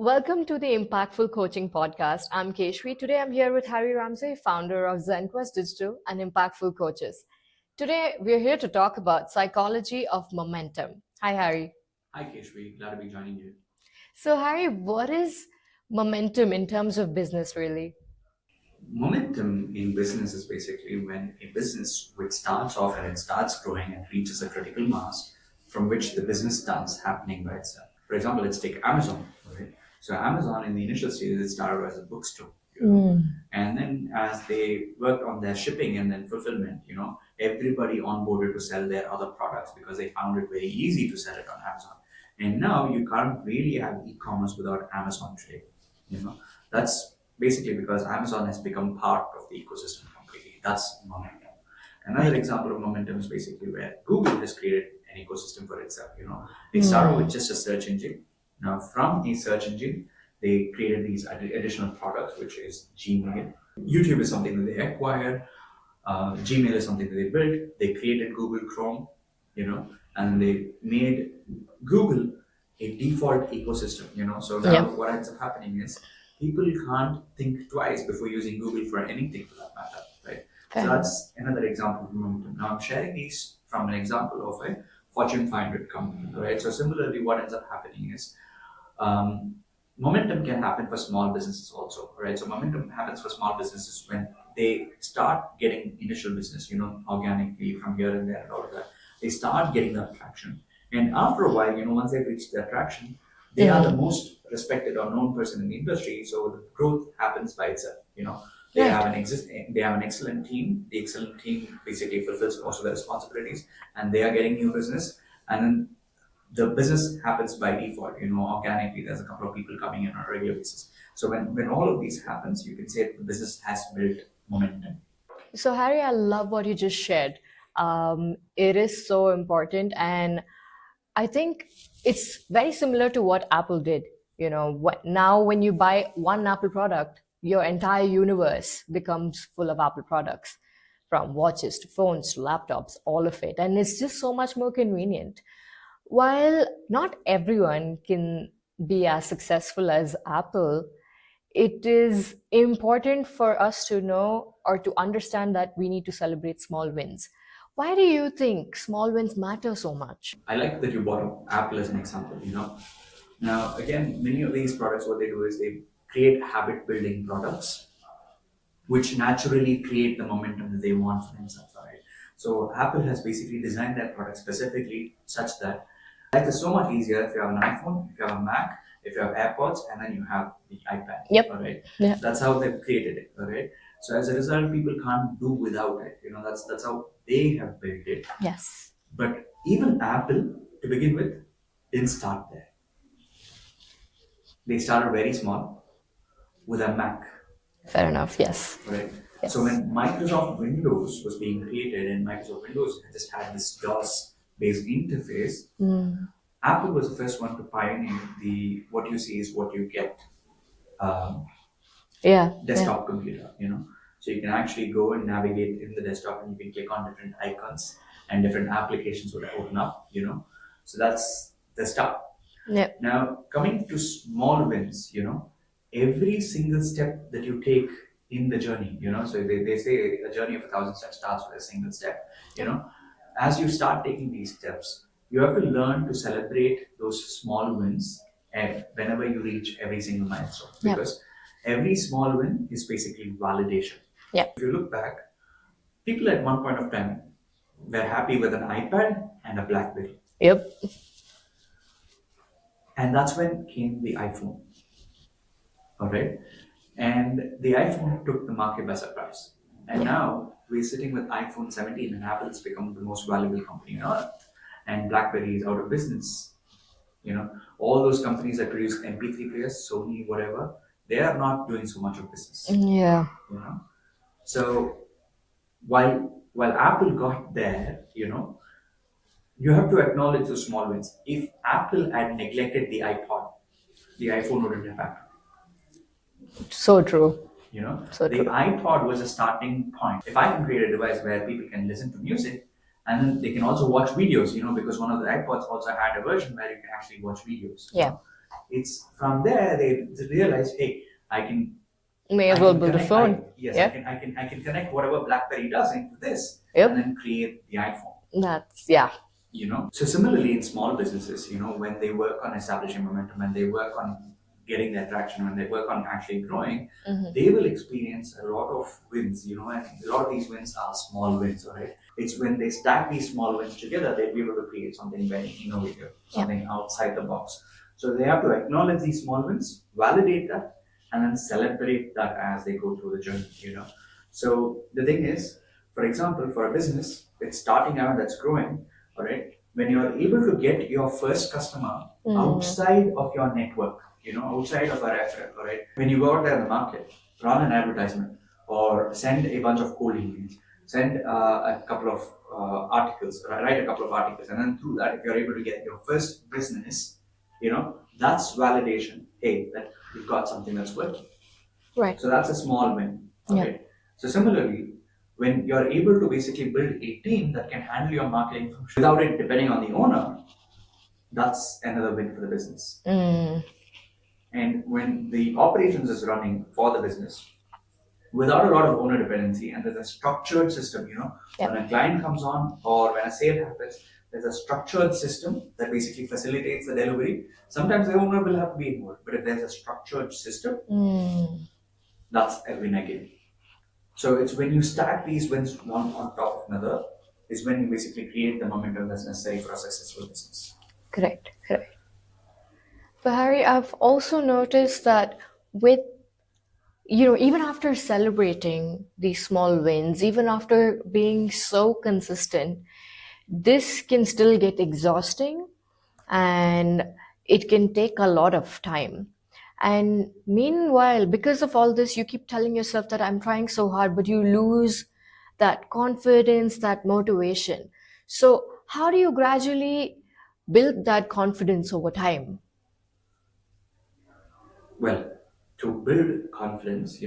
Welcome to the Impactful Coaching Podcast. I'm Keshri. Today I'm here with Harry Ramsey, founder of ZenQuest Digital and Impactful Coaches. Today we're here to talk about psychology of momentum. Hi, Harry. Hi, Keshri. Glad to be joining you. So, Harry, what is momentum in terms of business, really? Momentum in business is basically when a business which starts off and it starts growing and reaches a critical mass from which the business starts happening by itself. For example, let's take Amazon. Right? So Amazon in the initial stages, it started as a bookstore. And then as they worked on their shipping and then fulfillment, everybody onboarded to sell their other products because they found it very easy to sell it on Amazon. And now you can't really have e-commerce without Amazon today. That's basically because Amazon has become part of the ecosystem completely. That's momentum. Another example of momentum is basically where Google has created an ecosystem for itself. They started with just a search engine. Now, from a search engine, they created these additional products, which is Gmail. YouTube is something that they acquired. Gmail is something that they built. They created Google Chrome, and they made Google a default ecosystem, So now what ends up happening is people can't think twice before using Google for anything for that matter, right? So that's another example of momentum. Now I'm sharing these from an example of a Fortune 500 company, right? So similarly, what ends up happening is momentum can happen for small businesses also, right? So momentum happens for small businesses when they start getting initial business, organically from here and there and all of that. They start getting that traction. And after a while, once they've reached their traction, they are the most respected or known person in the industry. So the growth happens by itself, They have an excellent team. The excellent team basically fulfills most of their responsibilities and they are getting new business. And then the business happens by default, organically. There's a couple of people coming in on a regular basis. So when all of these happens, you can say the business has built momentum. So, Harry, I love what you just shared. It is so important. And I think it's very similar to what Apple did. Now when you buy one Apple product, your entire universe becomes full of Apple products, from watches to phones to laptops, all of it. And it's just so much more convenient. While not everyone can be as successful as Apple, it is important for us to know or to understand that we need to celebrate small wins. Why do you think small wins matter so much? I like that you brought up Apple as an example, Now, again, many of these products, what they do is they create habit-building products, which naturally create the momentum that they want for themselves, right? So Apple has basically designed their product specifically such that life is so much easier if you have an iPhone, if you have a Mac, if you have AirPods, and then you have the iPad. Yep. All right. Yeah. That's how they've created it. All right. So as a result, people can't do without it. That's how they have built it. Yes. But even Apple, to begin with, didn't start there. They started very small with a Mac. Fair enough. Yes. Right. Yes. So when Microsoft Windows was being created and Microsoft Windows just had this DOS-based interface, Apple was the first one to pioneer the what you see is what you get desktop computer, So you can actually go and navigate in the desktop and you can click on different icons and different applications would open up, So that's the start. Yep. Now, coming to small wins, every single step that you take in the journey, so they say a journey of 1,000 steps starts with a single step, As you start taking these steps, you have to learn to celebrate those small wins and whenever you reach every single milestone. Because every small win is basically validation. Yep. If you look back, people at one point of time were happy with an iPad and a BlackBerry. Yep. And that's when came the iPhone. All right. And the iPhone took the market by surprise. And now we're sitting with iPhone 17 and Apple has become the most valuable company on earth. And BlackBerry is out of business. All those companies that produce MP3 players, Sony, whatever, they are not doing so much of business. Yeah. So while Apple got there, you have to acknowledge those small wins. If Apple had neglected the iPod, the iPhone wouldn't have happened. So true. The iPod was a starting point. If I can create a device where people can listen to music and then they can also watch videos, because one of the iPods also had a version where you can actually watch videos. Yeah. It's from there they realize, hey, I can May as I well can build a connect. phone. Yes, Yeah. I can connect whatever BlackBerry does into this, and Yep. then create the iPhone. That's, yeah. So similarly in small businesses, when they work on establishing momentum, when they work on getting their traction, when they work on actually growing, they will experience a lot of wins, and a lot of these wins are small wins, all right? It's when they stack these small wins together, they'll be able to create something very innovative, something outside the box. So they have to acknowledge these small wins, validate that, and then celebrate that as they go through the journey. So the thing is, for example, for a business it's starting out, that's growing, all right, when you're able to get your first customer outside of your network, outside of a referral, all right, when you go out there in the market, run an advertisement or send a bunch of cold emails, send a couple of articles, write a couple of articles, and then through that, if you're able to get your first business, that's validation. Hey, that you've got something that's working. Right. So that's a small win. Okay. So similarly, when you're able to basically build a team that can handle your marketing function without it depending on the owner, that's another win for the business. And when the operations is running for the business without a lot of owner dependency, and there's a structured system, when a client comes on or when a sale happens, there's a structured system that basically facilitates the delivery. Sometimes the owner will have to be involved, but if there's a structured system, that's a win again. So it's when you stack these wins one on top of another, is when you basically create the momentum that's necessary for a successful business. Correct. But Harry, I've also noticed that with, even after celebrating these small wins, even after being so consistent, this can still get exhausting and it can take a lot of time. And meanwhile, because of all this, you keep telling yourself that I'm trying so hard, but you lose that confidence, that motivation. So, how do you gradually build that confidence over time? Well, to build confidence,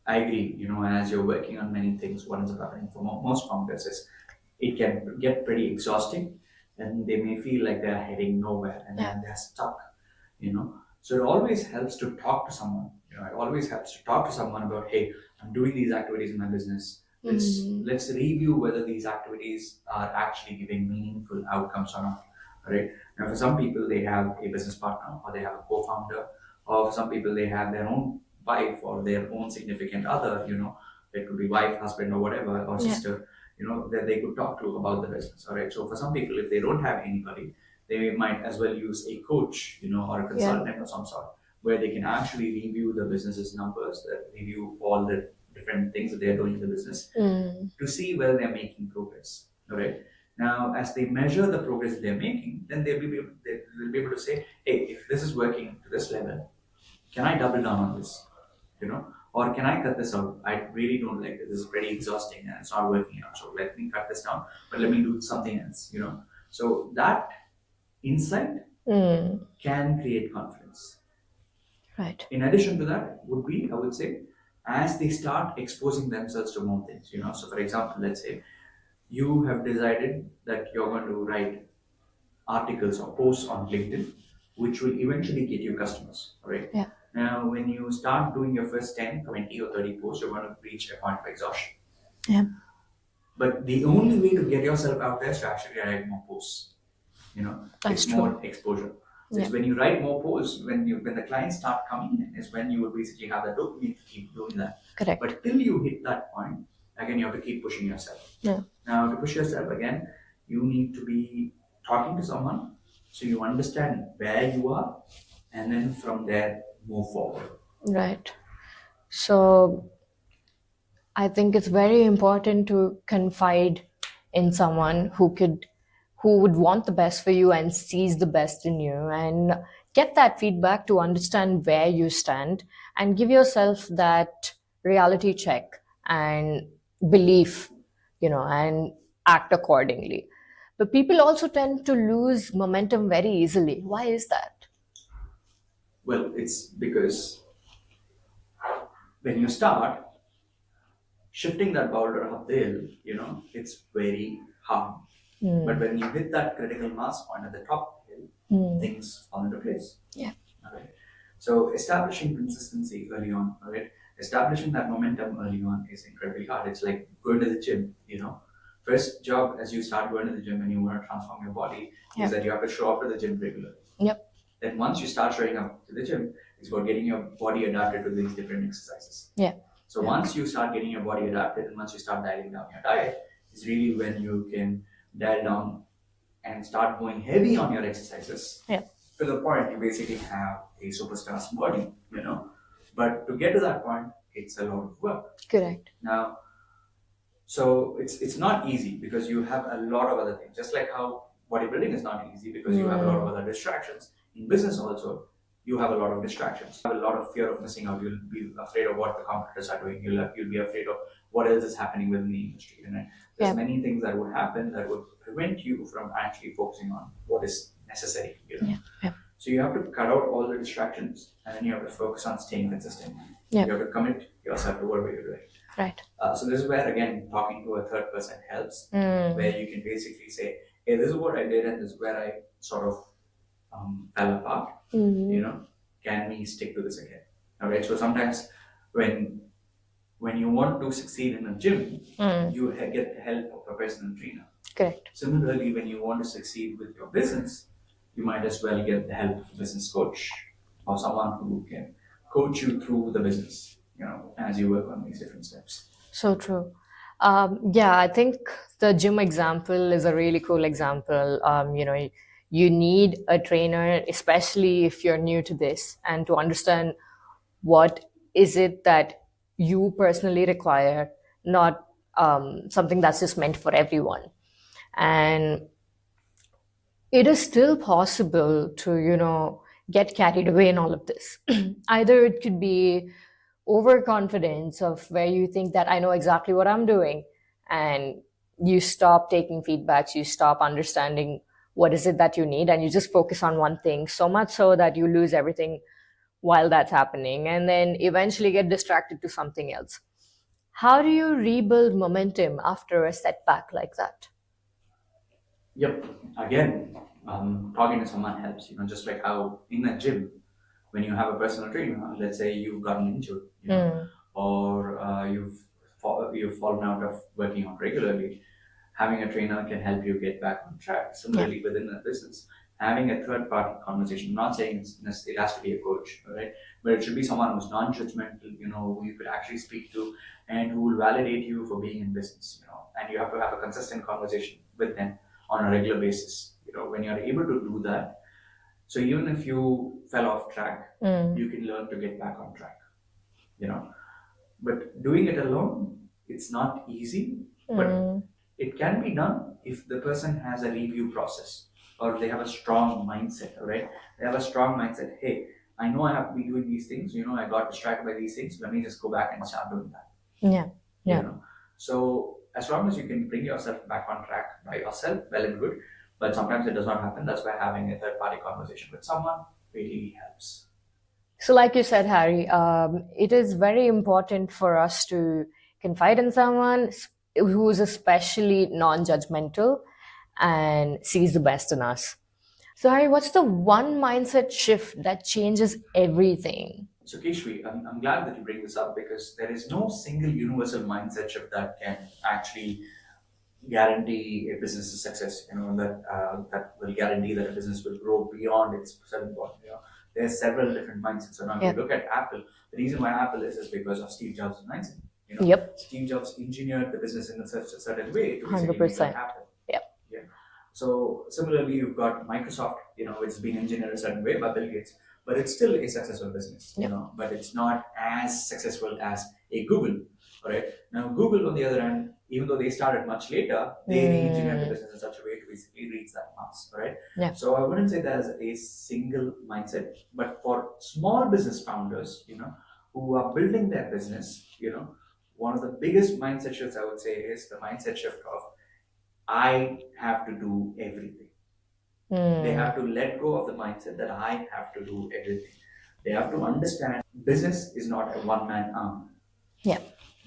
I agree, as you're working on many things, what ends up happening for most founders is it can get pretty exhausting and they may feel like they're heading nowhere and then they're stuck, So it always helps to talk to someone, it always helps to talk to someone about, hey, I'm doing these activities in my business. Let's review whether these activities are actually giving meaningful outcomes or not. Right? Now, for some people, they have a business partner or they have a co-founder, or for some people, they have their own wife or their own significant other, it could be wife, husband, or whatever, or sister, that they could talk to about the business. All right. So for some people, if they don't have anybody, they might as well use a coach, or a consultant of some sort, where they can actually review the business's numbers, review all the different things that they're doing in the business to see whether they're making progress. All right. Now, as they measure the progress they're making, then they'll be able to say, hey, if this is working to this level, can I double down on this? Or can I cut this out? I really don't like it. This is pretty exhausting and it's not working out. So let me cut this down, but let me do something else, So that insight can create confidence. Right. In addition to that, I would say, as they start exposing themselves to more things, So for example, let's say you have decided that you're going to write articles or posts on LinkedIn, which will eventually get you customers, right? Yeah. Now, when you start doing your first 10, 20, or 30 posts, you're going to reach a point of exhaustion. Yeah. But the only way to get yourself out there is to actually write more posts. That's it's more exposure. So it's when you write more posts, when the clients start coming in, is when you will basically have the dopamine to keep doing that. Correct. But till you hit that point, again, you have to keep pushing yourself. Yeah. Now, to push yourself again, you need to be talking to someone so you understand where you are, and then from there move forward. Right. So I think it's very important to confide in someone who would want the best for you and sees the best in you, and get that feedback to understand where you stand and give yourself that reality check and belief, and act accordingly. But people also tend to lose momentum very easily. Why is that? Well, it's because when you start shifting that boulder uphill, it's very hard. But when you hit that critical mass point at the top hill, things fall into place. Yeah. All right. So establishing consistency early on, all right, establishing that momentum early on is incredibly hard. It's like going to the gym, First job as you start going to the gym and you want to transform your body is Yeah. that you have to show up to the gym regularly. Yep. Then once you start showing up to the gym, it's about getting your body adapted to these different exercises. Yeah. So once you start getting your body adapted and once you start dialing down your diet, is really when you can dial down and start going heavy on your exercises. Yeah. To the point you basically have a superstar's body. But to get to that point, it's a lot of work. Correct. Now, so it's not easy because you have a lot of other things. Just like how bodybuilding is not easy because you have a lot of other distractions. In business also, you have a lot of distractions. You have a lot of fear of missing out. You'll be afraid of what the competitors are doing. You'll be afraid of what else is happening within the industry. There's Yeah. many things that would happen that would prevent you from actually focusing on what is necessary. Yeah. Yeah. So you have to cut out all the distractions and then you have to focus on staying consistent. Yeah. You have to commit yourself to whatever you're doing. Right. So this is where, again, talking to a third person helps, Mm. where you can basically say, hey, this is what I did and this is where I sort of fell apart. Mhm. Can we stick to this again? All right. So sometimes when you want to succeed in a gym, you get the help of a personal trainer. Correct. Similarly, when you want to succeed with your business, you might as well get the help of a business coach or someone who can coach you through the business, as you work on these different steps. So true. Yeah, I think the gym example is a really cool example. You need a trainer, especially if you're new to this, and to understand what is it that you personally require, not something that's just meant for everyone. And it is still possible to, get carried away in all of this. Either it could be overconfidence of where you think that I know exactly what I'm doing, and you stop taking feedbacks, you stop understanding what is it that you need, and you just focus on one thing so much so that you lose everything while that's happening, and then eventually get distracted to something else. How do you rebuild momentum after a setback like that? Yep. Again, talking to someone helps. Just like how in a gym, when you have a personal trainer, let's say you've gotten injured, or you've fallen out of working out regularly, having a trainer can help you get back on track. Similarly, within a business, having a third-party conversation. Not saying it has to be a coach, right? But it should be someone who's non-judgmental, who you could actually speak to, and who will validate you for being in business, And you have to have a consistent conversation with them on a regular basis. When you're able to do that, so even if you fell off track, you can learn to get back on track. But doing it alone, it's not easy, but it can be done if the person has a review process or they have a strong mindset, all right? They have a strong mindset. Hey, I know I have to be doing these things. I got distracted by these things. Let me just go back and start doing that. Yeah. Yeah. So as long as you can bring yourself back on track by yourself, well and good. But sometimes it does not happen. That's why having a third-party conversation with someone really helps. So, like you said, Harry, it is very important for us to confide in someone who is especially non-judgmental and sees the best in us. So, Harry, what's the one mindset shift that changes everything? So, Keshri, I'm glad that you bring this up because there is no single universal mindset shift that can actually guarantee a business's success. That will guarantee that a business will grow beyond its certain point. There's several different mindsets. So now, if you look at Apple, the reason why Apple is because of Steve Jobs' mindset. Yep. Steve Jobs engineered the business in such a certain way to basically make 100%. it happen. Yep. Yeah. So similarly, you've got Microsoft. It's been engineered a certain way by Bill Gates, but it's still a successful business. Yep. But it's not as successful as a Google. All right. Now, Google, on the other hand, even though they started much later, they re-engineered the business in such a way to basically reach that mass, right? Yeah. So I wouldn't say there's a single mindset, but for small business founders, who are building their business, one of the biggest mindset shifts I would say is the mindset shift of I have to do everything. They have to let go of the mindset that I have to do everything. They have to understand business is not a one-man army. Yeah.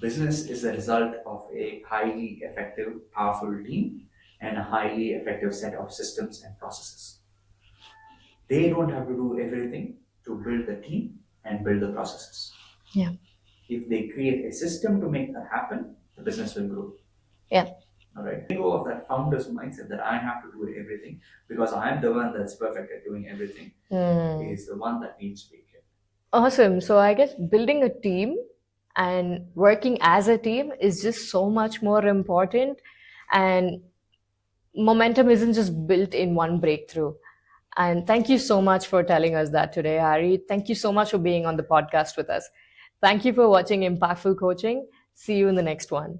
Business is the result of a highly effective, powerful team and a highly effective set of systems and processes. They don't have to do everything to build the team and build the processes. Yeah. If they create a system to make that happen, the business will grow. Yeah. All right. Let go of that founder's mindset that I have to do everything because I am the one that's perfect at doing everything is the one that needs to be kept. Awesome. So I guess building a team and working as a team is just so much more important. And momentum isn't just built in one breakthrough. And thank you so much for telling us that today, Harry. Thank you so much for being on the podcast with us. Thank you for watching Impactful Coaching. See you in the next one.